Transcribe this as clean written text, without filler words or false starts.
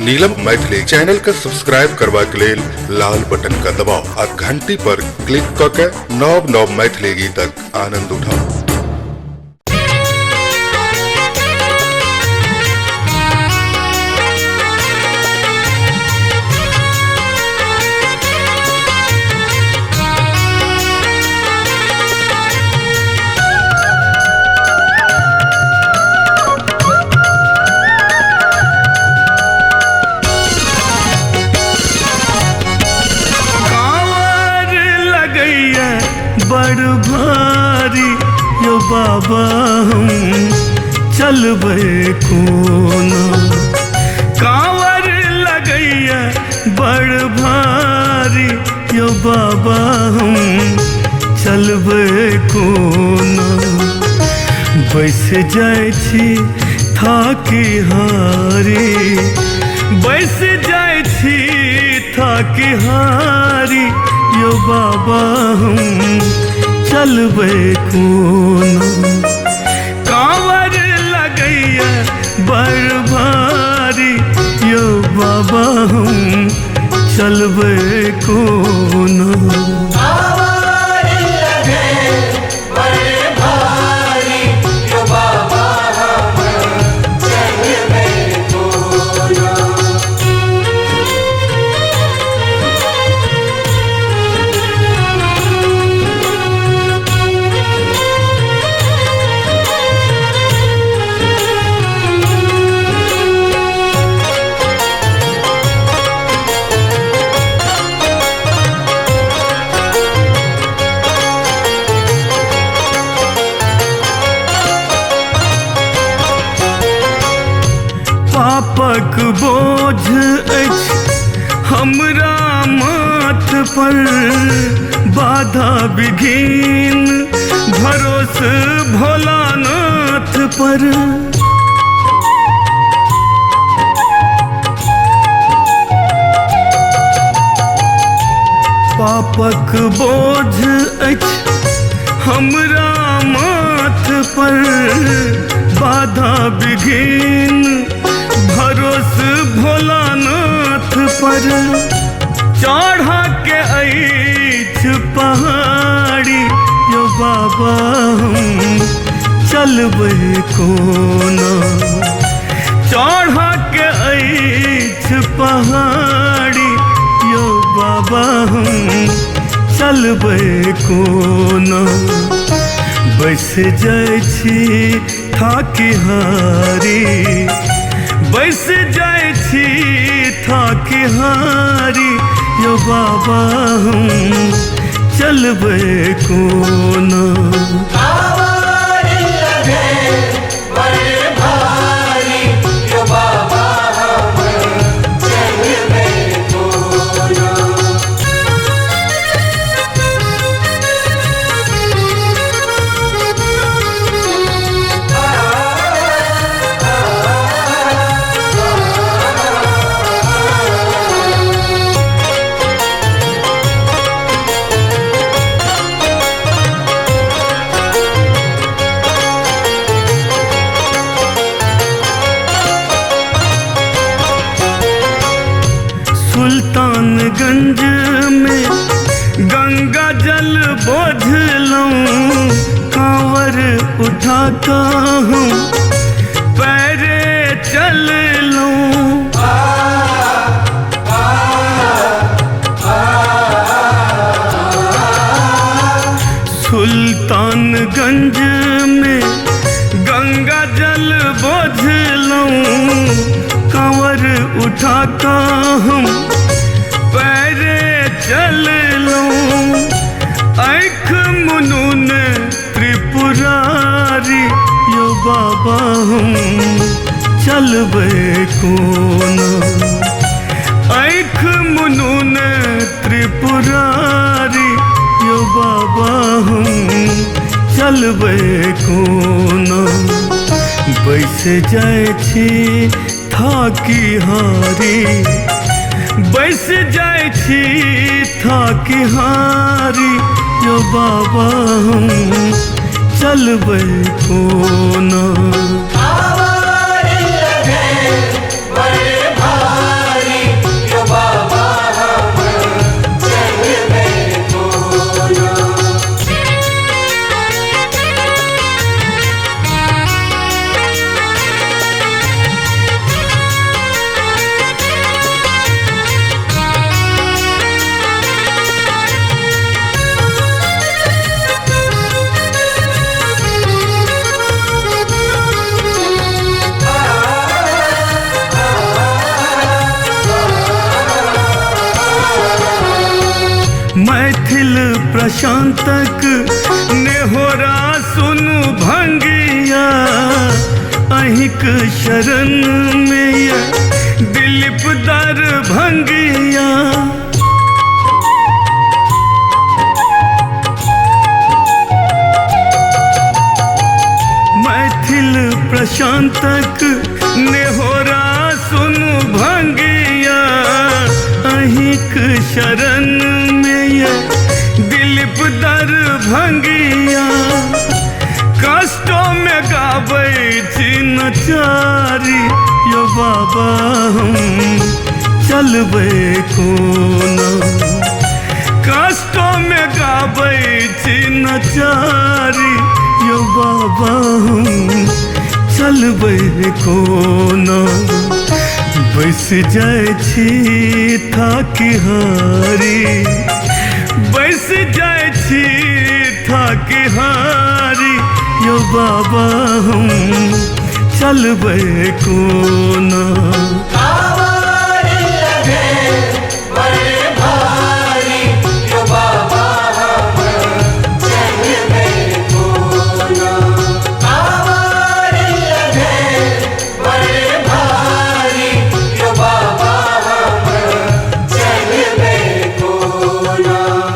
नीलम Maithili channel का subscribe करबा के लेल लाल बटन का दबाव आ घंटी पर क्लिक क के नव नव मैथिली गीतक आनंद उठाओ। बड़ भारी यो बाबा हम चलबे कोना, कांवर लगैया बड़ भारी यो बाबा हम चलबे कोना। बैस जाय छी थाकी हारी, बैस जाय छी थाकी हारी यो बाबा हम चलबे कोना। कांवर लगैया बड़ भारी यो बाबा हम चलबे कोना। पापक बोझ अछि हमरा माथ पर, बाधा विघिन भरोस भोलानाथ पर। पापक बोझ अछि हमरा माथ पर, बाधा विघिन भरोस भोलानाथ पर। चढ़ा के ऐछ पहाड़ी यो बाबा हम चलबे कोना। चढ़ा के ऐछ पहाड़ी यो बाबा हम चलबे कोना। बैस जाय छी थाकी हारी, बैस जाय छी थाकी हारी यो बाबा हम चलबे कोना। सुल्तानगंज में गंगा जल बोझलूं, कांवर उठाता हूँ पैरे चलूं। सुल्तानगंज में गंगा जल बोझलूं, कांवर उठाता हूँ पैरे चलूं। आँख मुनून त्रिपुरारी यो बाबा हम चलबे कोना। आँख मुनून त्रिपुरारी यो बाबा हम चलबे कोना। बैस जाय छी थाकी हारी, बैस जाय छी थाकी हारी यो बाबा हम चलबे कोना। बड़े भारी प्रशांतक नेहोरा सुनु भंगिया अहिक शरण में ये दिलीप दर भंगिया मैथिल प्रशांतक नेहोरा सुनु भंगिया अहिक शरण में ये दिलीप दर भंगिया कष्टों में गाबै छी नचारी यो बाबा हम चलबै कोना कष्टों में गाबै छी नचारी यो बाबा हम चलबै कोना बैस जाइ छी थाकी हारी बैस जाइ छी थाकी हारी यो बाबा हम चलबै कोना।